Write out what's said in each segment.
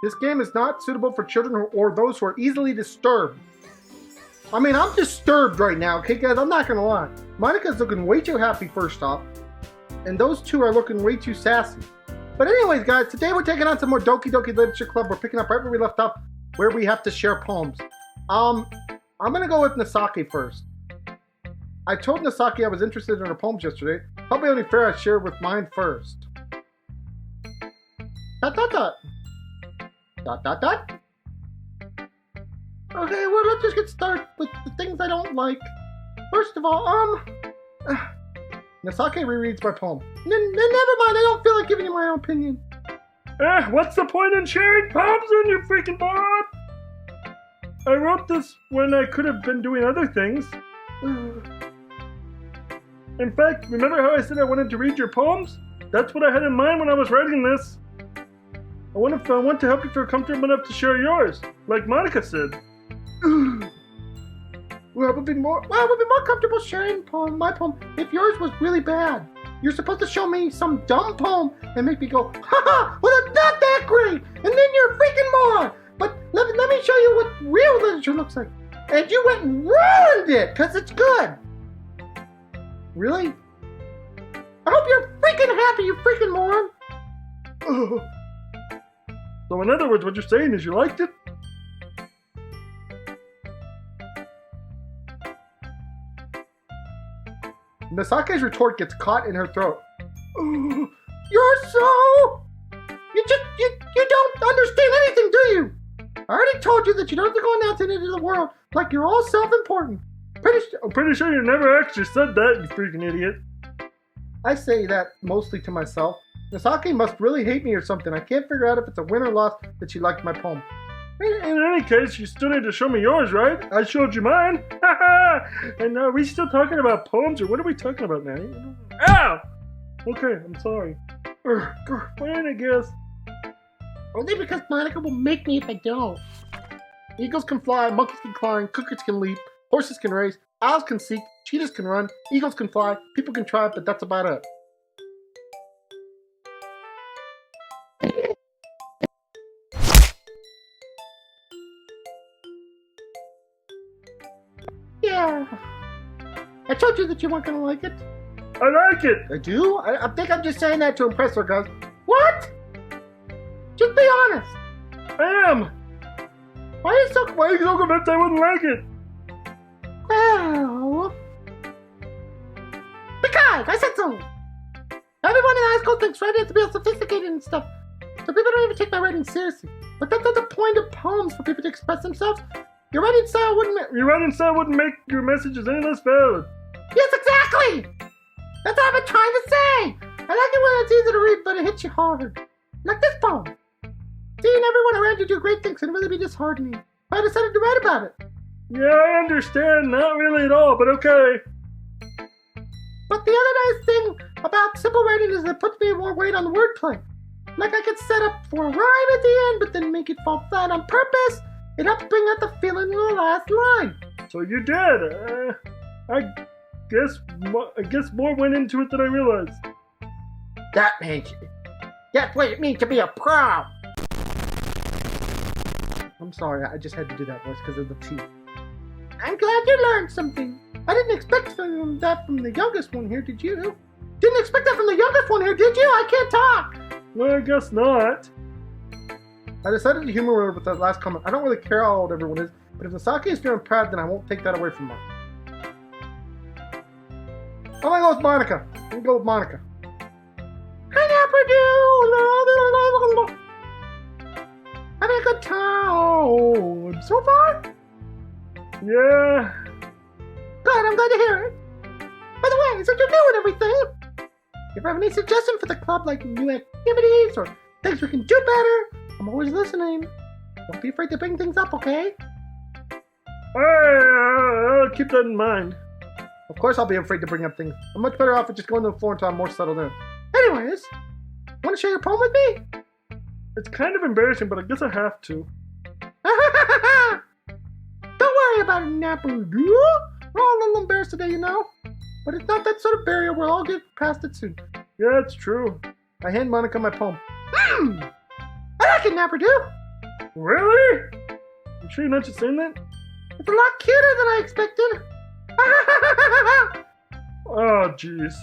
This game is not suitable for children or those who are easily disturbed. I mean, I'm disturbed right now, okay guys? I'm not gonna lie. Monica's looking way too happy first off. And those two are looking way too sassy. But anyways, guys, today we're taking on some more Doki Doki Literature Club. We're picking up right where we left off, where we have to share poems. I'm gonna go with Nasake first. I told Nasake I was interested in her poems yesterday. Probably only fair I share with mine first. Dot dot dot. Dot dot dot. Okay, well, let's just get started with the things I don't like. First of all, Nasake rereads my poem. Never mind, I don't feel like giving you my own opinion. What's the point in sharing poems then, you freaking moron? I wrote this when I could have been doing other things. In fact, remember how I said I wanted to read your poems? That's what I had in mind when I was writing this. I want to help you feel comfortable enough to share yours, like Monica said. Well, it would be more comfortable sharing my poem if yours was really bad. You're supposed to show me some dumb poem and make me go, haha, well, it's not that great, and then you're a freaking moron. But let me show you what real literature looks like. And you went and ruined it, because it's good. Really? I hope you're freaking happy, you freaking moron. So in other words, what you're saying is you liked it? Nasake's retort gets caught in her throat. You're so... You don't understand anything, do you? I already told you that you don't have to go announcing it to the world like you're all self-important. I'm pretty sure you never actually said that, you freaking idiot. I say that mostly to myself. Nasake must really hate me or something. I can't figure out if it's a win or loss that she liked my poem. In any case, you still need to show me yours, right? I showed you mine. And are we still talking about poems, or what are we talking about now? Ow! Okay, I'm sorry. Fine, I guess. Only because Monica will make me if I don't. Eagles can fly, monkeys can climb, crickets can leap, horses can race, owls can seek, cheetahs can run, eagles can fly, people can try, but that's about it. Yeah. I told you that you weren't gonna like it. I like it! I do? I think I'm just saying that to impress her, guys. What? Just be honest. I am. Why are you so convinced I wouldn't like it? Well... Because! I said so! Everyone in high school thinks writing has to be all sophisticated and stuff. So people don't even take my writing seriously. But that's not the point of poems, for people to express themselves. Your writing style wouldn't make your messages any less valid. Yes, exactly! That's what I've been trying to say! I like it when it's easy to read, but it hits you hard. Like this poem. Seeing everyone around you do great things can really be disheartening. I decided to write about it. Yeah, I understand. Not really at all, but okay. But the other nice thing about simple writing is it puts me more weight on the wordplay. Like I could set up for a rhyme at the end, but then make it fall flat on purpose. It helps bring out the feeling in the last line. So you did. I guess more went into it than I realized. That's what it means to be a pro. I'm sorry, I just had to do that voice because of the tea. I'm glad you learned something. I didn't expect that from the youngest one here, did you? Didn't expect that from the youngest one here, did you? I can't talk. Well, I guess not. I decided to humor her with that last comment. I don't really care how old everyone is, but if Nasake is feeling proud, then I won't take that away from her. I'm gonna go with Monica. I'm gonna go with Monica. I never do. Having a good time so far? Yeah. Good, I'm glad to hear it. By the way, since you're new and everything, if you have any suggestions for the club, like new activities or things we can do better, I'm always listening. Don't be afraid to bring things up, okay? I'll keep that in mind. Of course I'll be afraid to bring up things. I'm much better off with just going to the floor until I'm more settled in. Anyways, want to share your poem with me? It's kind of embarrassing, but I guess I have to. Don't worry about it, Napper. We're all a little embarrassed today, you know? But it's not that sort of barrier. We'll all get past it soon. Yeah, it's true. I hand Monica my poem. I like it, Napper. Really? You sure you're not just saying that? It's a lot cuter than I expected. Oh, jeez.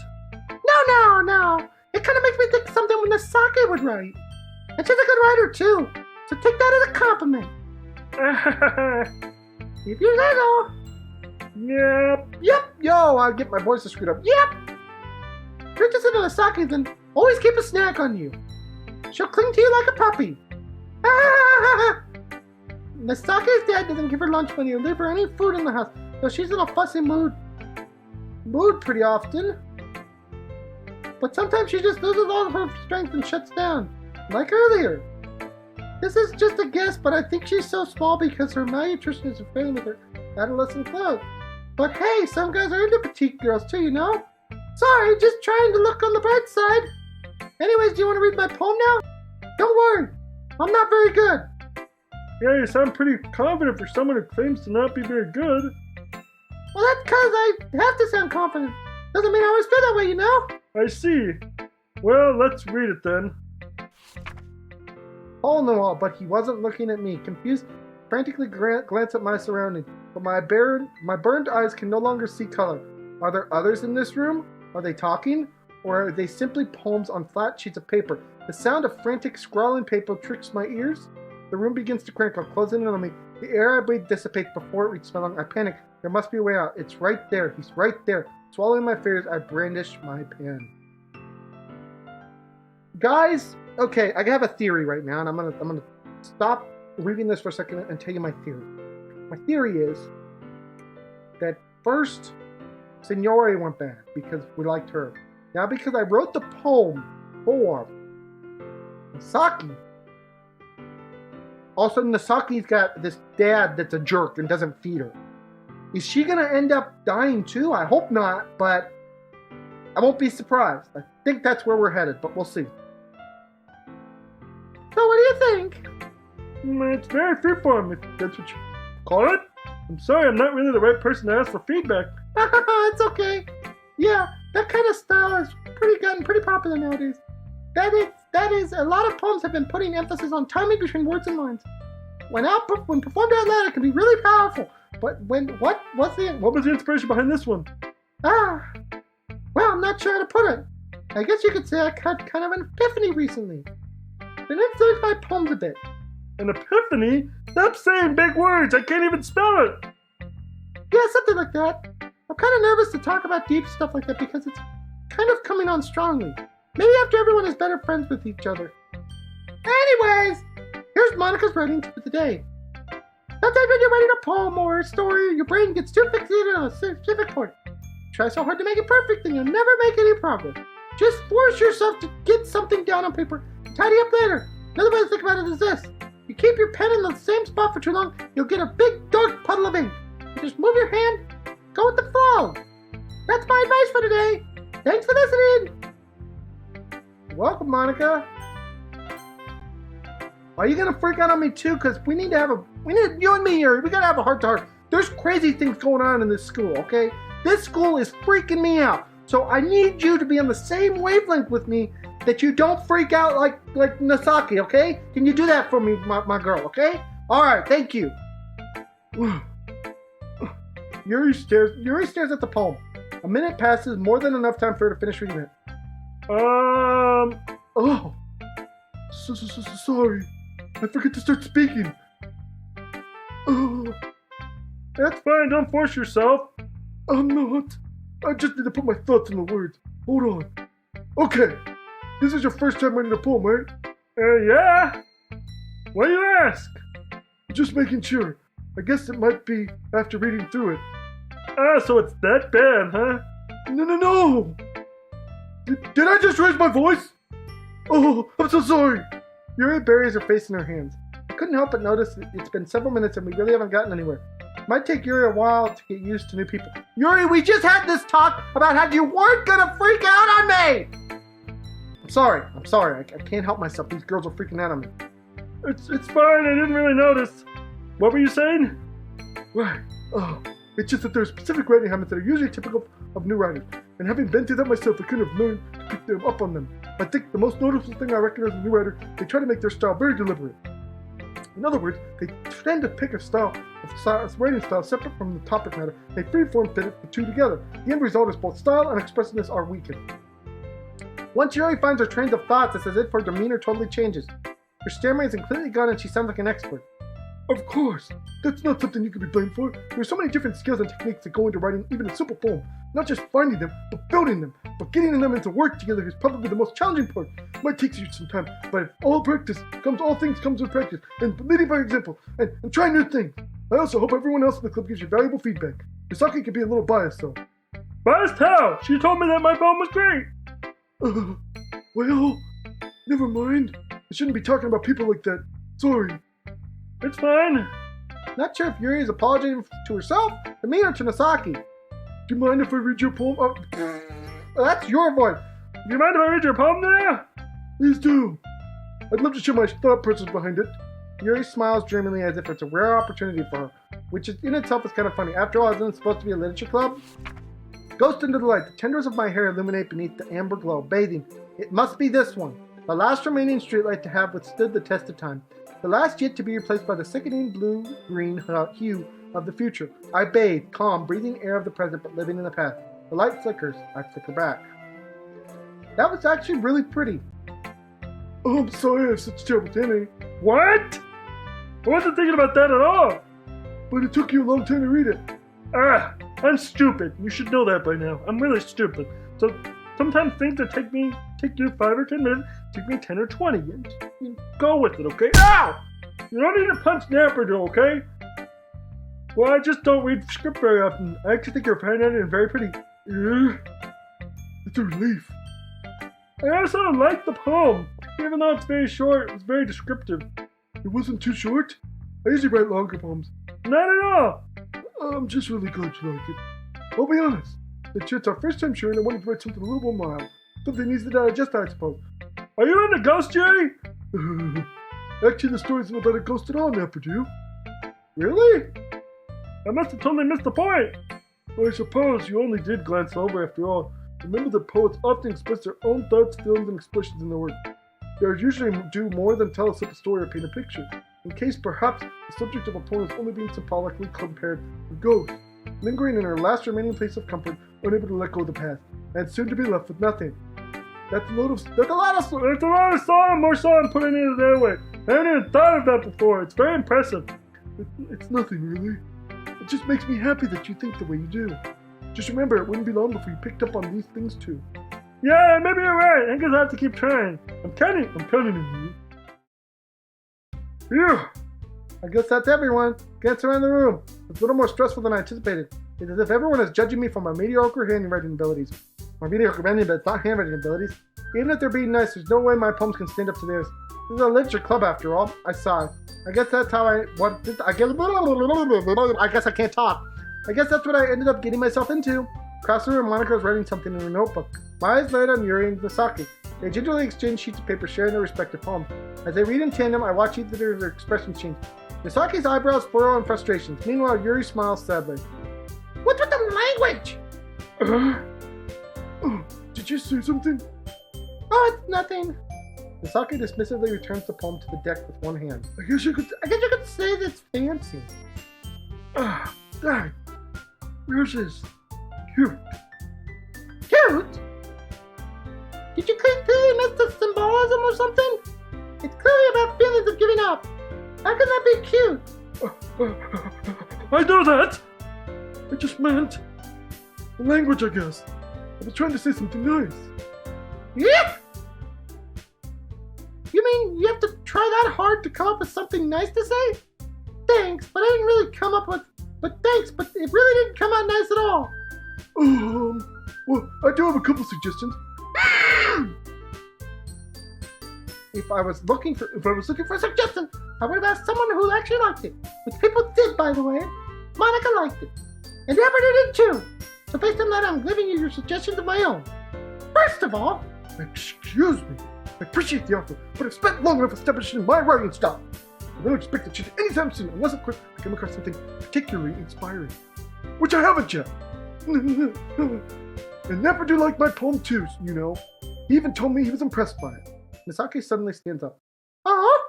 No. It kind of makes me think something Nasake would write. And she's a good writer, too. So take that as a compliment. If you say so. Yep. Yo, I'll get my voices screwed up. Yep. If you're interested in Nasake, then always keep a snack on you. She'll cling to you like a puppy. Nasake's dad doesn't give her lunch money or leave her any food in the house, so she's in a fussy mood pretty often. But sometimes she just loses all of her strength and shuts down, like earlier. This is just a guess, but I think she's so small because her malnutrition is failing with her adolescent clothes. But hey, some guys are into petite girls too, you know? Sorry, just trying to look on the bright side. Anyways, do you want to read my poem now? Don't worry, I'm not very good. Yeah, you sound pretty confident for someone who claims to not be very good. Well, that's because I have to sound confident. Doesn't mean I always feel that way, you know? I see. Well, let's read it then. Paul knew all, but he wasn't looking at me. Confused, frantically glanced at my surroundings. But my burned eyes can no longer see color. Are there others in this room? Are they talking? Or are they simply poems on flat sheets of paper? The sound of frantic scrawling paper tricks my ears. The room begins to crackle, closing in on me. The air I breathe dissipates before it reaches my lungs. I panic. There must be a way out. It's right there. He's right there. Swallowing my fears, I brandish my pen. Guys, okay, I have a theory right now, and I'm gonna stop reading this for a second and tell you my theory. My theory is that first, Senori went bad because we liked her. Now, because I wrote the poem for Nasaki. Also, Nasaki's got this dad that's a jerk and doesn't feed her. Is she gonna end up dying too? I hope not, but I won't be surprised. I think that's where we're headed, but we'll see. So what do you think? It's very freeform, if that's what you call it. I'm sorry, I'm not really the right person to ask for feedback. It's okay. Yeah, that kind of style is pretty popular nowadays. That is, a lot of poems have been putting emphasis on timing between words and lines. When performed out loud, it can be really powerful. But what was the inspiration behind this one? Well, I'm not sure how to put it. I guess you could say I had kind of an epiphany recently. Been influenced by poems a bit. An epiphany? Stop saying big words, I can't even spell it! Yeah, something like that. I'm kind of nervous to talk about deep stuff like that because it's kind of coming on strongly. Maybe after everyone is better friends with each other. Anyways, here's Monica's writing tip of the day. Sometimes when you're writing a poem or a story, your brain gets too fixated on a specific point. Try so hard to make it perfect and you'll never make any progress. Just force yourself to get something down on paper and tidy up later. Another way to think about it is this. You keep your pen in the same spot for too long, you'll get a big dark puddle of ink. You just move your hand, go with the flow. That's my advice for today. Thanks for listening. Welcome, Monica. Are you gonna freak out on me too? Cause you and me, Yuri, we gotta have a heart-to-heart. There's crazy things going on in this school, okay? This school is freaking me out. So I need you to be on the same wavelength with me that you don't freak out like Nasaki, okay? Can you do that for me, my girl, okay? Alright, thank you. Yuri stares at the poem. A minute passes, more than enough time for her to finish reading it. Oh. Sorry. I forget to start speaking. Oh. That's fine, don't force yourself. I'm not. I just need to put my thoughts in the words. Hold on. Okay. This is your first time reading a poem, right? Yeah. Why do you ask? Just making sure. I guess it might be after reading through it. So it's that bad, huh? No. Did I just raise my voice? Oh, I'm so sorry. Yuri buries her face in her hands. I couldn't help but notice that it's been several minutes and we really haven't gotten anywhere. It might take Yuri a while to get used to new people. Yuri, we just had this talk about how you weren't gonna freak out on me! I'm sorry. I can't help myself. These girls are freaking out on me. It's fine, I didn't really notice. What were you saying? Right. Oh, it's just that there are specific writing habits that are usually typical of new writers. And having been through that myself, I couldn't have learned to pick them up on them. I think the most noticeable thing I recognize in a new writer, they try to make their style very deliberate. In other words, they tend to pick a writing style separate from the topic matter. They freeform fit the two together. The end result is both style and expressiveness are weakened. Once Yuri finds her trains of thoughts, it's as if her demeanor totally changes. Her stammering is completely gone and she sounds like an expert. Of course, that's not something you can be blamed for. There are so many different skills and techniques that go into writing even a simple poem. Not just finding them, but building them. But getting them into work together is probably the most challenging part. It might take you some time, but if all things comes with practice, and leading by example, and trying new things. I also hope everyone else in the club gives you valuable feedback. Misaki can be a little biased though. Biased how? She told me that my poem was great. Well, never mind. I shouldn't be talking about people like that. Sorry. It's fine. Not sure if Yuri is apologizing to herself, to me, or to Misaki. Do you mind if I read your poem? That's your voice. Do you mind if I read your poem there? Please do. I'd love to share my thought process behind it. Yuri smiles dreamily as if it's a rare opportunity for her, which in itself is kind of funny. After all, isn't it supposed to be a literature club? Ghost into the light. The tendrils of my hair illuminate beneath the amber glow. Bathing. It must be this one. The last remaining streetlight to have withstood the test of time. The last yet to be replaced by the sickening blue-green hue of the future. I bathe, calm, breathing air of the present, but living in the past. The light flickers. I flicker back. That was actually really pretty. Oh, I'm sorry I have such terrible handwriting. What? I wasn't thinking about that at all. But it took you a long time to read it. I'm stupid. You should know that by now. I'm really stupid. So sometimes things that take you 5 or 10 minutes take me 10 or 20. And go with it, okay? Ow! You don't need to punch Napperdo, okay? Well, I just don't read script very often. I actually think your handwriting is very pretty. It's a relief. I also like the poem. Even though it's very short, it's very descriptive. It wasn't too short? I usually write longer poems. Not at all. I'm just really glad you like it. I'll be honest. It's our first time sharing. I wanted to write something a little more mild. Something easy to digest, I suppose. Are you into ghost, Yuri? Actually, the story isn't about a ghost at all, Napper, do you? Really? I must have totally missed the point. Well, I suppose you only did glance over after all. Remember that poets often express their own thoughts, feelings, and expressions in their work. They usually do more than tell us a story or paint a picture. In case, perhaps, the subject of a poem is only being symbolically compared to ghosts, lingering in her last remaining place of comfort, unable to let go of the past, and soon to be left with nothing. That's a lot of song, more song putting it that way. I haven't even thought of that before. It's very impressive. It's nothing, really. It just makes me happy that you think the way you do. Just remember, it wouldn't be long before you picked up on these things too. Yeah, maybe you're right. I guess I have to keep trying. I'm counting on you. Phew. I guess that's everyone. Gets around the room. It's a little more stressful than I anticipated. It's as if everyone is judging me for my mediocre handwriting abilities. My mediocre handwriting, but not handwriting abilities. Even if they're being nice, there's no way my poems can stand up to theirs. This is a literature club after all. I sigh. I guess that's how I guess I can't talk. I guess that's what I ended up getting myself into. Across the room, Monica was writing something in her notebook. My eyes light on Yuri and Misaki. They gingerly exchange sheets of paper, sharing their respective poems. As they read in tandem, I watch each of their expressions change. Misaki's eyebrows furrow in frustrations. Meanwhile, Yuri smiles sadly. What's with the language? Did you say something? Oh, it's nothing. Misaki dismissively returns the poem to the deck with one hand. I guess you could say that's fancy. Dang. Yours is cute. Cute? Did you clearly miss the symbolism or something? It's clearly about feelings of giving up. How can that be cute? I know that. I just meant the language, I guess. I was trying to say something nice. Yeah? You mean you have to try that hard to come up with something nice to say? Thanks, but I didn't really come up with... Thanks, but it really didn't come out nice at all. Well, I do have a couple suggestions. If I was looking for a suggestion, I would have asked someone who actually liked it. Which people did, by the way. Monica liked it. And Amber did too. So based on that, I'm giving you your suggestions of my own. First of all, excuse me. I appreciate the offer, but I've spent long enough establishing my writing style. I don't expect to change anytime soon unless, of course, I come across something particularly inspiring. Which I haven't yet. And never do like my poem too, you know. He even told me he was impressed by it. Misaki suddenly stands up. Oh,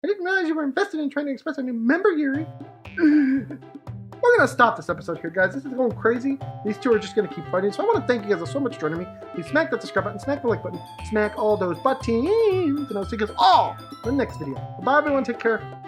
I didn't didn't realize you were invested in trying to express a new member, Yuri. We're going to stop this episode here, guys. This is going crazy. These two are just going to keep fighting. So I want to thank you guys so much for joining me. Please smack that subscribe button, smack the like button, smack all those buttons, and I'll see you guys all in the next video. Bye, everyone. Take care.